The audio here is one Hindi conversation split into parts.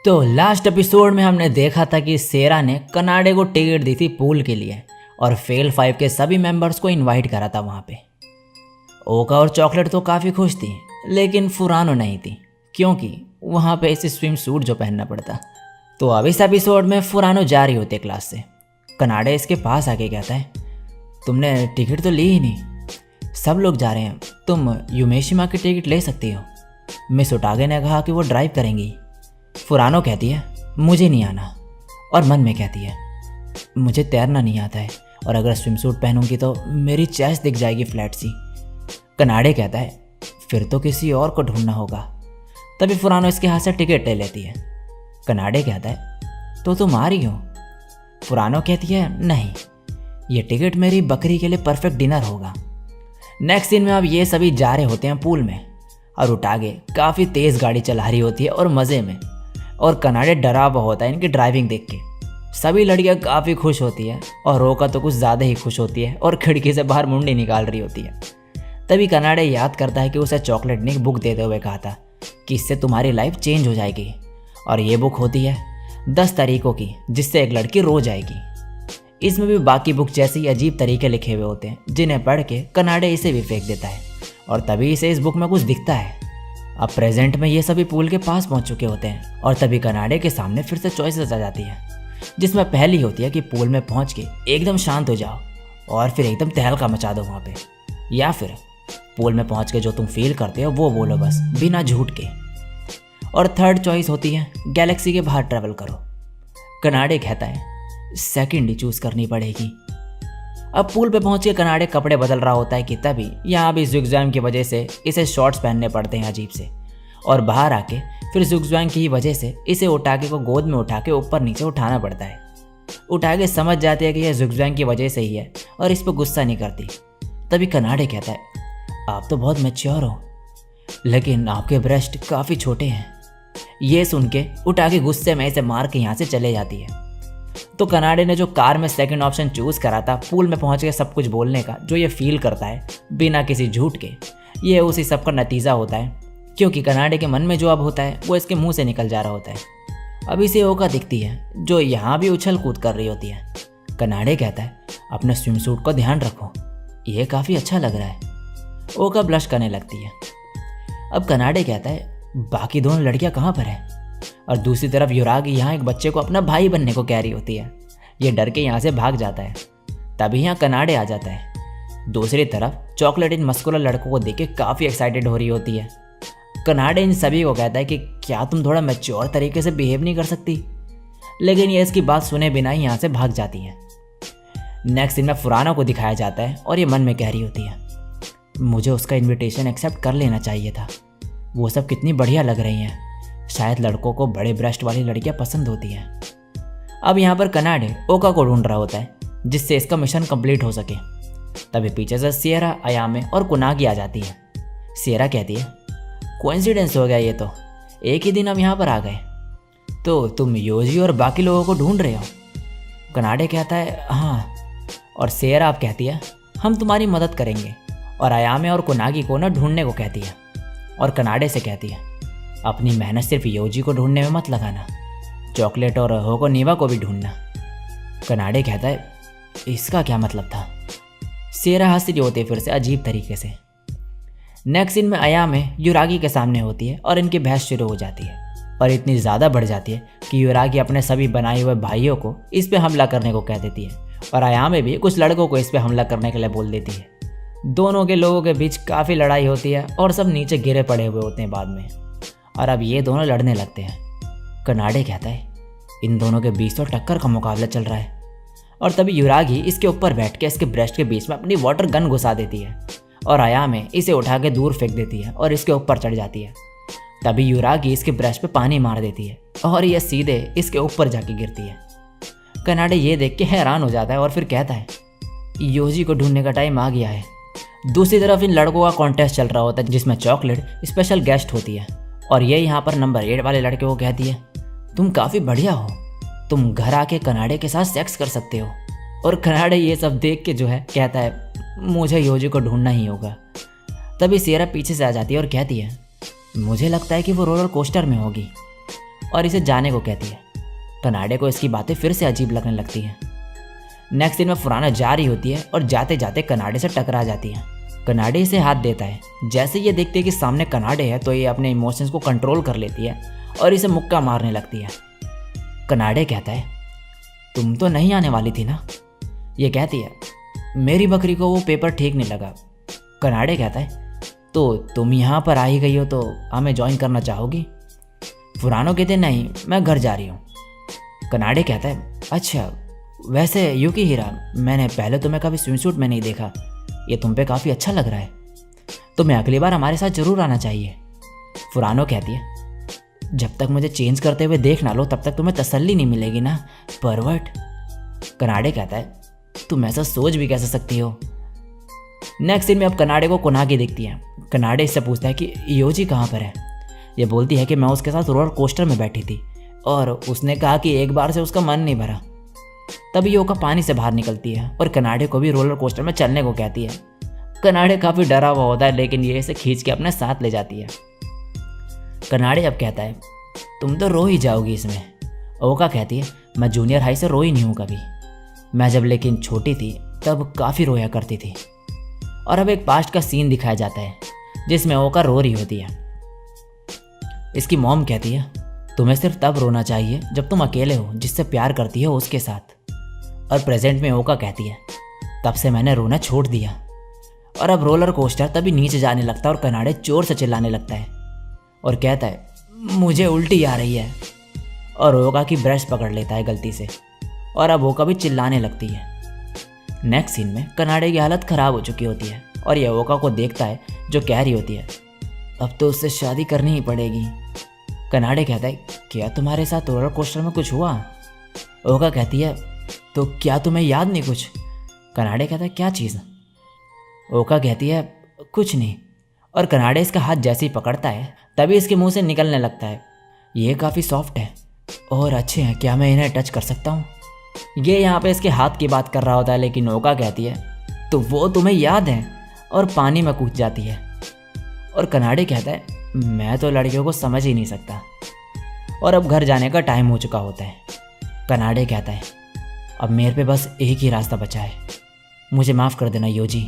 तो लास्ट एपिसोड में हमने देखा था कि सेरा ने कनाडे को टिकट दी थी पूल के लिए और फेल 5 के सभी मेंबर्स को इनवाइट करा था वहाँ पे। ओका और चॉकलेट तो काफ़ी खुश थी, लेकिन फुरानो नहीं थी क्योंकि वहाँ पे इसे स्विम सूट जो पहनना पड़ता। तो अब इस एपिसोड में फुरानो जा रही होती है क्लास से। कनाडे इसके पास आके कहता है, तुमने टिकट तो ली ही नहीं, सब लोग जा रहे हैं, तुम यूमेशिमा की टिकट ले सकती हो। मिस ओटागे ने कहा कि वो ड्राइव करेंगी। फुरानो कहती है मुझे नहीं आना, और मन में कहती है मुझे तैरना नहीं आता है और अगर स्विम सूट पहनूंगी तो मेरी चेस्ट दिख जाएगी फ्लैट सी। कनाडे कहता है फिर तो किसी और को ढूंढना होगा। तभी फुरानो इसके हाथ से टिकट ले लेती है। कनाडे कहता है तो तुम आ रही हो? फुरानो कहती है नहीं, ये टिकट मेरी बकरी के लिए परफेक्ट डिनर होगा। नेक्स्ट सीन में अब ये सभी जा रहे होते हैं पूल में और ओटागे काफ़ी तेज़ गाड़ी चला रही होती है और मज़े में, और कनाडे डरा हुआ होता है इनकी ड्राइविंग देख के। सभी लड़कियां काफ़ी खुश होती है और रोका तो कुछ ज़्यादा ही खुश होती है और खिड़की से बाहर मुंडी निकाल रही होती है। तभी कनाडे याद करता है कि उसे चॉकलेट ने एक बुक देते हुए कहा था कि इससे तुम्हारी लाइफ चेंज हो जाएगी, और ये बुक होती है 10 तरीकों की जिससे एक लड़की रो जाएगी। इसमें भी बाकी बुक जैसे ही अजीब तरीके लिखे हुए होते हैं जिन्हें पढ़ के कनाडे इसे भी फेंक देता है, और तभी इसे इस बुक में कुछ दिखता है। अब प्रेजेंट में ये सभी पूल के पास पहुंच चुके होते हैं और तभी कनाडे के सामने फिर से चॉइसेस आ जाती है, जिसमें पहली होती है कि पूल में पहुंच के एकदम शांत हो जाओ और फिर एकदम तहलका मचा दो वहाँ पे, या फिर पूल में पहुंच के जो तुम फील करते हो वो बोलो बस बिना झूठ के। और थर्ड चॉइस होती है गैलेक्सी के बाहर ट्रैवल करो। कनाडे कहता है सेकंड ही चूज करनी पड़ेगी। अब पूल पे पहुंच के कनाडे कपड़े बदल रहा होता है कि तभी यहाँ भी ज़ुगज़वैंग की वजह से इसे शॉर्ट्स पहनने पड़ते हैं अजीब से, और बाहर आके फिर ज़ुगज़वैंग की ही वजह से इसे ओटागे को गोद में उठा के ऊपर नीचे उठाना पड़ता है। ओटागे समझ जाती है कि यह ज़ुगज़वैंग की वजह से ही है और इस पर गुस्सा नहीं करती। तभी कनाडे कहता है आप तो बहुत मैच्योर हो, लेकिन आपके ब्रेस्ट काफ़ी छोटे हैं। ये सुन के ओटागे गुस्से में इसे मार के यहाँ से चले जाती है। तो कनाडे ने जो कार में सेकंड ऑप्शन चूज करा था पूल में पहुंच के सब कुछ बोलने का, जो ये फील करता है बिना किसी झूठ के, ये उसी सब का नतीजा होता है, क्योंकि कनाडे के मन में जो अब होता है वो इसके मुंह से निकल जा रहा होता है। अब इसे ओका दिखती है जो यहाँ भी उछल कूद कर रही होती है। कनाडे कहता है अपने स्विम सूट का ध्यान रखो, ये काफ़ी अच्छा लग रहा है। ओका ब्लश करने लगती है। अब कनाडे कहता है बाकी दोनों लड़कियां कहाँ पर हैं? और दूसरी तरफ युरागी यहाँ एक बच्चे को अपना भाई बनने को कह रही होती है। ये डर के यहाँ से भाग जाता है। तभी यहाँ कनाडे आ जाता है। दूसरी तरफ चॉकलेट इन मस्कुलर लड़कों को देख के काफ़ी एक्साइटेड हो रही होती है। कनाडे इन सभी को कहता है कि क्या तुम थोड़ा मैच्योर तरीके से बिहेव नहीं कर सकती, लेकिन ये इसकी बात सुने बिना ही यहाँ से भाग जाती है। नेक्स्ट सीन में फुरानो को दिखाया जाता है और ये मन में कह रही होती है मुझे उसका इन्विटेशन एक्सेप्ट कर लेना चाहिए था, वो सब कितनी बढ़िया लग रही हैं, शायद लड़कों को बड़े ब्रेस्ट वाली लड़कियां पसंद होती हैं। अब यहाँ पर कनाडे ओका को ढूंढ रहा होता है जिससे इसका मिशन कंप्लीट हो सके। तभी पीछे से सियरा, अयामे और कुनागी आ जाती है। सियरा कहती है कोइंसिडेंस हो गया, ये तो एक ही दिन हम यहाँ पर आ गए। तो तुम योजी और बाकी लोगों को ढूंढ रहे हो? कनाडे कहता है हाँ, और सियरा अब कहती है हम तुम्हारी मदद करेंगे, और अयामे और कुनागी को ना ढूंढने को कहती है, और कनाडे से कहती है अपनी मेहनत सिर्फ योजी को ढूंढने में मत लगाना, चॉकलेट और होकोनीवा को भी ढूंढना। कनाडे कहता है इसका क्या मतलब था? सियरा हंस रही होती है फिर से अजीब तरीके से। नेक्स्ट सीन में अयामे युरागी के सामने होती है और इनकी बहस शुरू हो जाती है, और इतनी ज़्यादा बढ़ जाती है कि युरागी अपने सभी बनाए हुए भाइयों को इस पर हमला करने को कह देती है, और अयामे भी कुछ लड़कों को इस पर हमला करने के लिए बोल देती है। दोनों के लोगों के बीच काफ़ी लड़ाई होती है और सब नीचे गिरे पड़े हुए होते हैं बाद में, और अब ये दोनों लड़ने लगते हैं। कनाडे कहता है इन दोनों के बीच तो टक्कर का मुकाबला चल रहा है, और तभी युरागी इसके ऊपर बैठ के इसके ब्रेस्ट के बीच में अपनी वाटर गन घुसा देती है, और अयामे इसे उठा के दूर फेंक देती है और इसके ऊपर चढ़ जाती है। तभी युरागी इसके ब्रेस्ट पे पानी मार देती है और यह सीधे इसके ऊपर जाके गिरती है। कनाडे ये देख के हैरान हो जाता है और फिर कहता है योजी को ढूंढने का टाइम आ गया है। दूसरी तरफ इन लड़कों का कॉन्टेस्ट चल रहा होता है जिसमें चॉकलेट स्पेशल गेस्ट होती है, और ये यहाँ पर नंबर 8 वाले लड़के को कहती है तुम काफ़ी बढ़िया हो, तुम घर आके कनाडे के साथ सेक्स कर सकते हो। और कनाडे ये सब देख के जो है कहता है मुझे योजी को ढूंढना ही होगा। तभी सियरा पीछे से आ जाती है और कहती है मुझे लगता है कि वो रोलर कोस्टर में होगी। और इसे जाने को कहती है। कनाडे को इसकी बातें फिर से अजीब लगने लगती हैं। नेक्स्ट सीन में फुराना जा रही होती है और जाते जाते कनाडे से टकरा जाती है। कनाडे इसे हाथ देता है। जैसे ये देखते है कि सामने कनाडे है तो ये अपने इमोशंस को कंट्रोल कर लेती है और इसे मुक्का मारने लगती है। कनाडे कहता है, तुम तो नहीं आने वाली थी ना। ये कहती है, मेरी बकरी को वो पेपर ठीक नहीं लगा। कनाडे कहता है, तो तुम यहाँ पर आ ही गई हो तो हमें ज्वाइन करना चाहोगी। फुरानो कहते, नहीं मैं घर जा रही हूँ। कनाडे कहता है, अच्छा वैसे युकी हीरा, मैंने पहले तुम्हें कभी स्विमसूट में नहीं देखा, ये तुम पे काफ़ी अच्छा लग रहा है, तुम्हें अगली बार हमारे साथ जरूर आना चाहिए। फुरानो कहती है, जब तक मुझे चेंज करते हुए देख ना लो तब तक तुम्हें तसल्ली नहीं मिलेगी ना परवर्ट। कनाडे कहता है, तुम ऐसा सोच भी कैसे सकती हो। नेक्स्ट सीन में अब कनाडे को कोनागी दिखती है। कनाडे इससे पूछता है कि योजी कहाँ पर है। ये बोलती है कि मैं उसके साथ रोलर कोस्टर में बैठी थी और उसने कहा कि एक बार से उसका मन नहीं भरा। तभी योका पानी से बाहर निकलती है और कनाडे को भी रोलर कोस्टर में चलने को कहती है। कनाडे काफ़ी डरा हुआ होता है लेकिन ये इसे खींच के अपने साथ ले जाती है। कनाडे अब कहता है, तुम तो रो ही जाओगी इसमें। ओका कहती है, मैं जूनियर हाई से रोई नहीं हूँ कभी, मैं जब लेकिन छोटी थी तब काफ़ी रोया करती थी। और अब एक पास्ट का सीन दिखाया जाता है जिसमें ओका रो रही होती है। इसकी मॉम कहती है, तुम्हें सिर्फ तब रोना चाहिए जब तुम अकेले हो जिससे प्यार करती हो उसके साथ। और प्रेजेंट में ओका कहती है, तब से मैंने रोना छोड़ दिया। और अब रोलर कोस्टर तभी नीचे जाने लगता है और कनाडे जोर से चिल्लाने लगता है और कहता है, मुझे उल्टी आ रही है। और ओका की ब्रश पकड़ लेता है गलती से और अब ओका भी चिल्लाने लगती है। नेक्स्ट सीन में कनाडे की हालत ख़राब हो चुकी होती है और यह ओका को देखता है जो कह रही होती है, अब तो उससे शादी करनी ही पड़ेगी। कनाडे कहता है, क्या तुम्हारे साथ रोलर कोस्टर में कुछ हुआ। ओका कहती है, तो क्या तुम्हें याद नहीं कुछ। कनाडे कहता है, क्या चीज़। ओका कहती है, कुछ नहीं। और कनाडे इसका हाथ जैसे ही पकड़ता है तभी इसके मुंह से निकलने लगता है, ये काफ़ी सॉफ्ट है और अच्छे हैं, क्या मैं इन्हें टच कर सकता हूँ। ये यहाँ पे इसके हाथ की बात कर रहा होता है लेकिन ओका कहती है, तो वो तुम्हें याद है, और पानी में कूद जाती है। और कनाडे कहता है, मैं तो लड़कियों को समझ ही नहीं सकता। और अब घर जाने का टाइम हो चुका होता है। कनाडे कहता है, अब मेरे पे बस एक ही रास्ता बचा है, मुझे माफ़ कर देना योजी।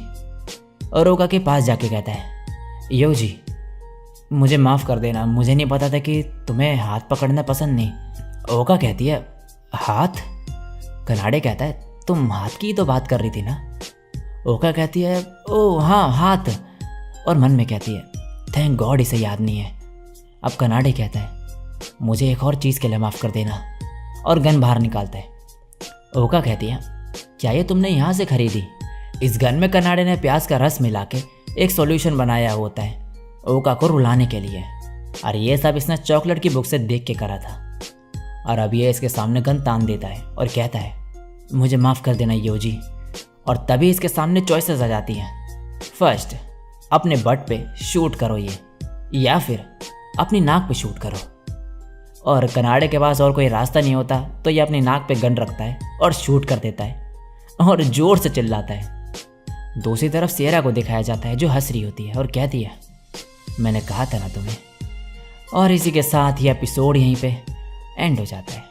और ओका के पास जाके कहता है, योजी मुझे माफ़ कर देना, मुझे नहीं पता था कि तुम्हें हाथ पकड़ना पसंद नहीं। ओका कहती है, हाथ। कनाडे कहता है, तुम हाथ की तो बात कर रही थी ना। ओका कहती है, ओह हाँ हाथ। और मन में कहती है, थैंक गॉड इसे याद नहीं है। अब कनाडे कहता है, मुझे एक और चीज़ के लिए माफ़ कर देना, और गन बाहर निकालता है। ओका कहती है, क्या ये तुमने यहाँ से खरीदी। इस गन में कनाडे ने प्याज का रस मिला के एक सॉल्यूशन बनाया होता है ओका को रुलाने के लिए, और ये सब इसने चॉकलेट की बुक से देख के करा था। और अब ये इसके सामने गन तान देता है और कहता है, मुझे माफ़ कर देना योजी। और तभी इसके सामने चॉइसेस आ जाती हैं। फर्स्ट, अपने बट पे शूट करो ये, या फिर अपनी नाक पे शूट करो। और कनाडे के पास और कोई रास्ता नहीं होता तो ये अपनी नाक पे गन रखता है और शूट कर देता है और ज़ोर से चिल्लाता है। दूसरी तरफ सेरा को दिखाया जाता है जो हंस रही होती है और कहती है, मैंने कहा था ना तुम्हें। और इसी के साथ ये एपिसोड यहीं पे एंड हो जाता है।